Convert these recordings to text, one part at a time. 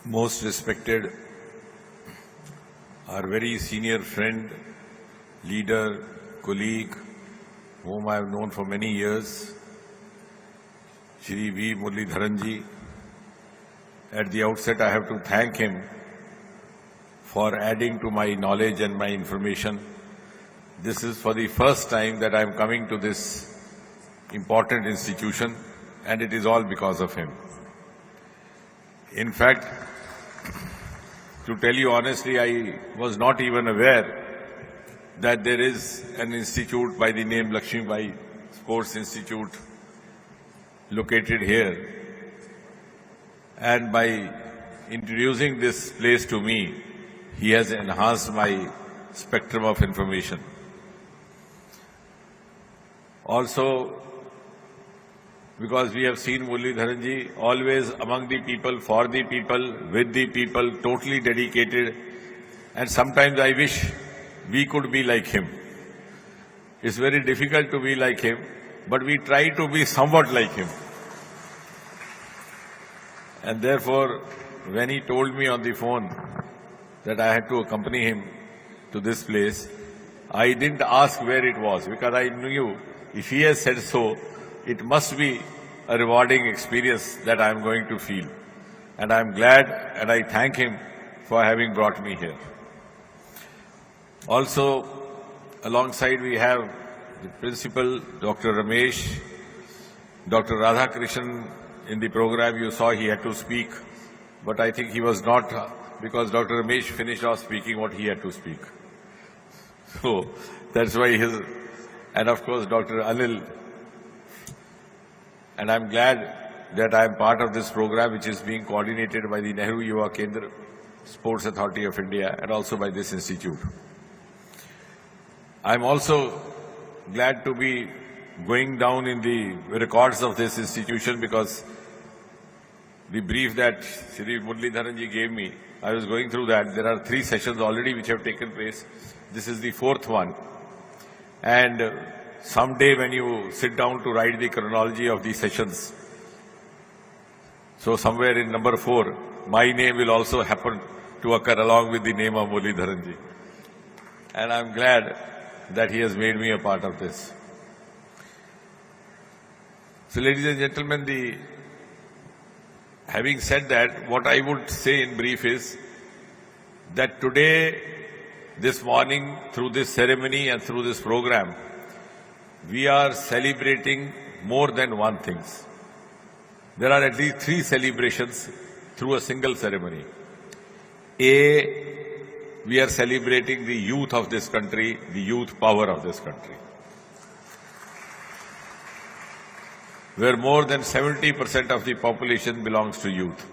most respected, our very senior friend, leader, colleague, whom I have known for many years, Shri V. Muralidharanji. At the outset, I have to thank him for adding to my knowledge and my information. This is for the first time that I am coming to this important institution, and it is all because of him. In fact, to tell you honestly, I was not even aware that there is an institute by the name Lakshmi Bai Sports Institute located here. And by introducing this place to me, he has enhanced my spectrum of information. Also, because we have seen Muralidharanji always among the people, for the people, with the people, totally dedicated. And sometimes I wish we could be like him. It's very difficult to be like him, but we try to be somewhat like him. And therefore, when he told me on the phone that I had to accompany him to this place, I didn't ask where it was, because I knew if he has said so, it must be a rewarding experience that I am going to feel. And I am glad and I thank him for having brought me here. Also, alongside we have the principal, Dr. Ramesh, Dr. Radhakrishnan. In the program you saw he had to speak, but I think he was not, because Dr. Ramesh finished off speaking what he had to speak. So that's why and of course Dr. Anil. And I'm glad that I'm part of this program, which is being coordinated by the Nehru Yuva Kendra Sports Authority of India and also by this institute. I'm also glad to be going down in the records of this institution, because the brief that Shri Muralidharanji gave me, I was going through that. There are 3 sessions already which have taken place. This is the 4th one. And someday when you sit down to write the chronology of these sessions, so somewhere in number 4, my name will also happen to occur along with the name of Muralidharanji. And I'm glad that he has made me a part of this. So ladies and gentlemen, having said that, what I would say in brief is that today, this morning, through this ceremony and through this program, we are celebrating more than one thing. There are at least 3 celebrations through a single ceremony. A, we are celebrating the youth of this country, the youth power of this country, where more than 70% of the population belongs to youth.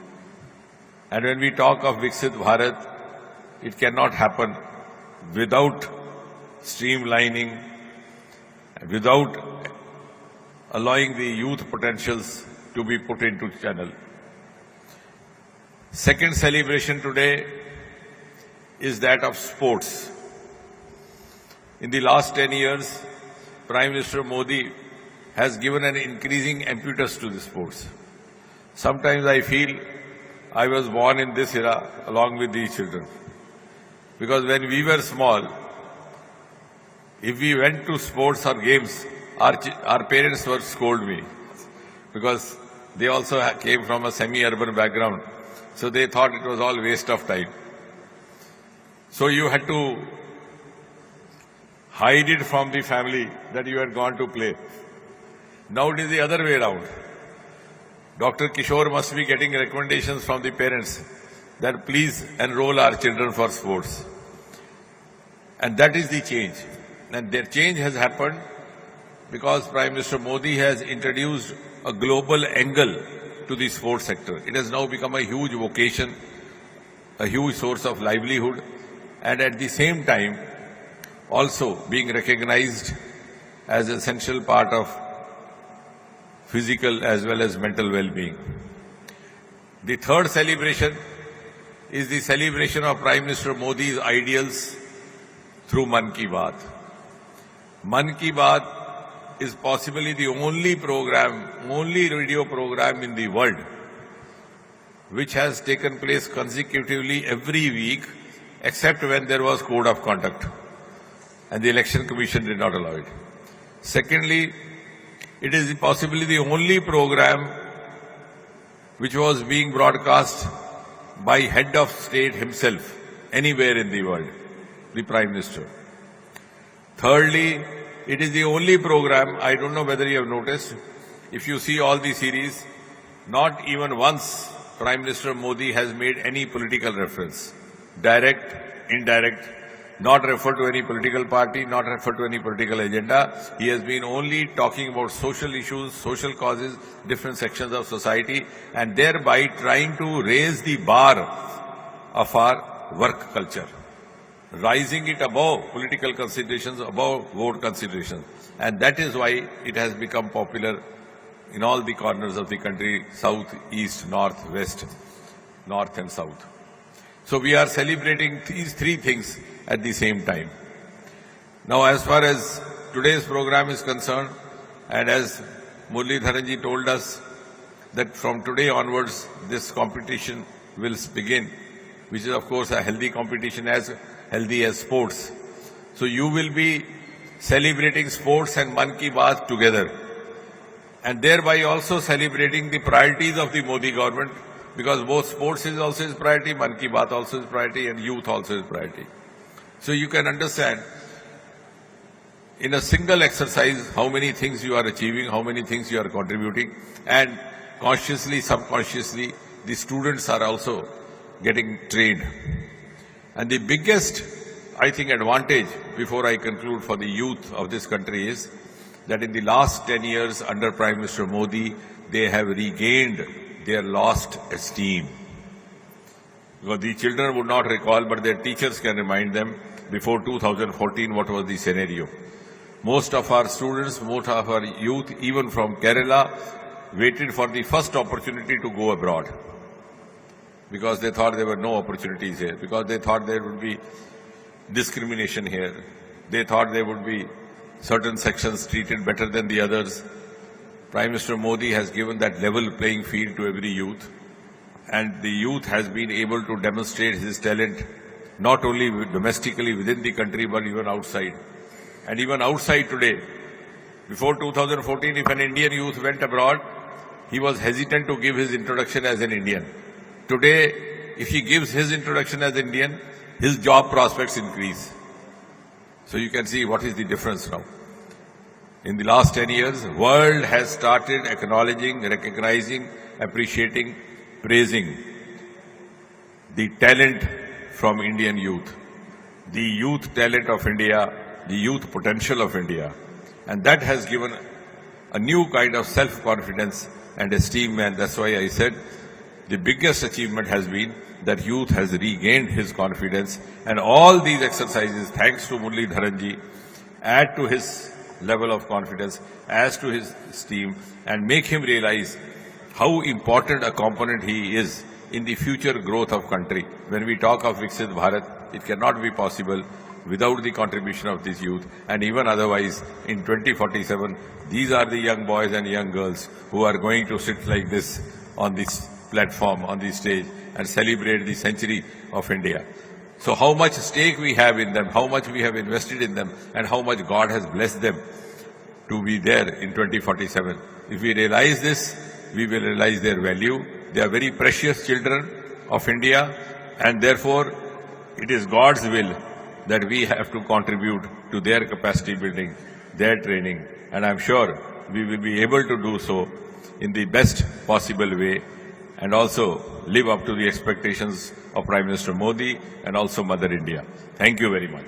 And when we talk of Viksit Bharat, it cannot happen without streamlining, without allowing the youth potentials to be put into channel. Second celebration today is that of sports. In the last 10 years, Prime Minister Modi has given an increasing impetus to the sports. Sometimes I feel I was born in this era along with these children. Because when we were small, if we went to sports or games, our parents were scold me, because they also came from a semi-urban background. So they thought it was all waste of time. So you had to hide it from the family that you had gone to play. Now it is the other way around. Dr. Kishore must be getting recommendations from the parents that please enroll our children for sports. And that is the change. And their change has happened because Prime Minister Modi has introduced a global angle to the sports sector. It has now become a huge vocation, a huge source of livelihood, and at the same time also being recognized as an essential part of physical as well as mental well-being. The third celebration is the celebration of Prime Minister Modi's ideals through Man Ki Baat. Man Ki Baat is possibly the only radio program in the world which has taken place consecutively every week, except when there was code of conduct, and the Election Commission did not allow it. Secondly, it is possibly the only program which was being broadcast by head of state himself anywhere in the world, the Prime Minister. Thirdly, it is the only program, I don't know whether you have noticed, if you see all the series, not even once Prime Minister Modi has made any political reference, direct, indirect, not referred to any political party, not referred to any political agenda. He has been only talking about social issues, social causes, different sections of society, and thereby trying to raise the bar of our work culture, rising it above political considerations, above vote considerations. And that is why it has become popular in all the corners of the country, south, east, north, west, north and south. So we are celebrating these three things at the same time. Now, as far as today's program is concerned, and as Muralidharanji told us that from today onwards this competition will begin, which is of course a healthy competition, as healthy as sports. So you will be celebrating sports and Mann Ki Baat together, and thereby also celebrating the priorities of the Modi government, because both sports is also his priority, Mann Ki Baat also is priority, and youth also is priority. So you can understand in a single exercise how many things you are achieving, how many things you are contributing, and consciously, subconsciously, the students are also getting trained. And the biggest, I think, advantage, before I conclude, for the youth of this country is that in the last 10 years under Prime Minister Modi, they have regained their lost esteem. Because the children would not recall, but their teachers can remind them before 2014 what was the scenario. Most of our students, most of our youth, even from Kerala, waited for the first opportunity to go abroad, because they thought there were no opportunities here, because they thought there would be discrimination here. They thought there would be certain sections treated better than the others. Prime Minister Modi has given that level playing field to every youth, and the youth has been able to demonstrate his talent not only domestically within the country but even outside. And even outside today, before 2014, if an Indian youth went abroad, he was hesitant to give his introduction as an Indian. Today, if he gives his introduction as Indian, his job prospects increase. So you can see what is the difference now. In the last 10 years, the world has started acknowledging, recognizing, appreciating, praising the talent from Indian youth, the youth talent of India, the youth potential of India. And that has given a new kind of self-confidence and esteem, and that's why I said the biggest achievement has been that youth has regained his confidence, and all these exercises, thanks to Muralidharanji, add to his level of confidence, adds to his esteem, and make him realize how important a component he is in the future growth of country. When we talk of Viksit Bharat, it cannot be possible without the contribution of this youth, and even otherwise, in 2047, these are the young boys and young girls who are going to sit like this on this platform, on this stage, and celebrate the century of India. So how much stake we have in them, how much we have invested in them, and how much God has blessed them to be there in 2047. If we realize this, we will realize their value. They are very precious children of India, and therefore it is God's will that we have to contribute to their capacity building, their training, and I'm sure we will be able to do so in the best possible way, and also live up to the expectations of Prime Minister Modi and also Mother India. Thank you very much.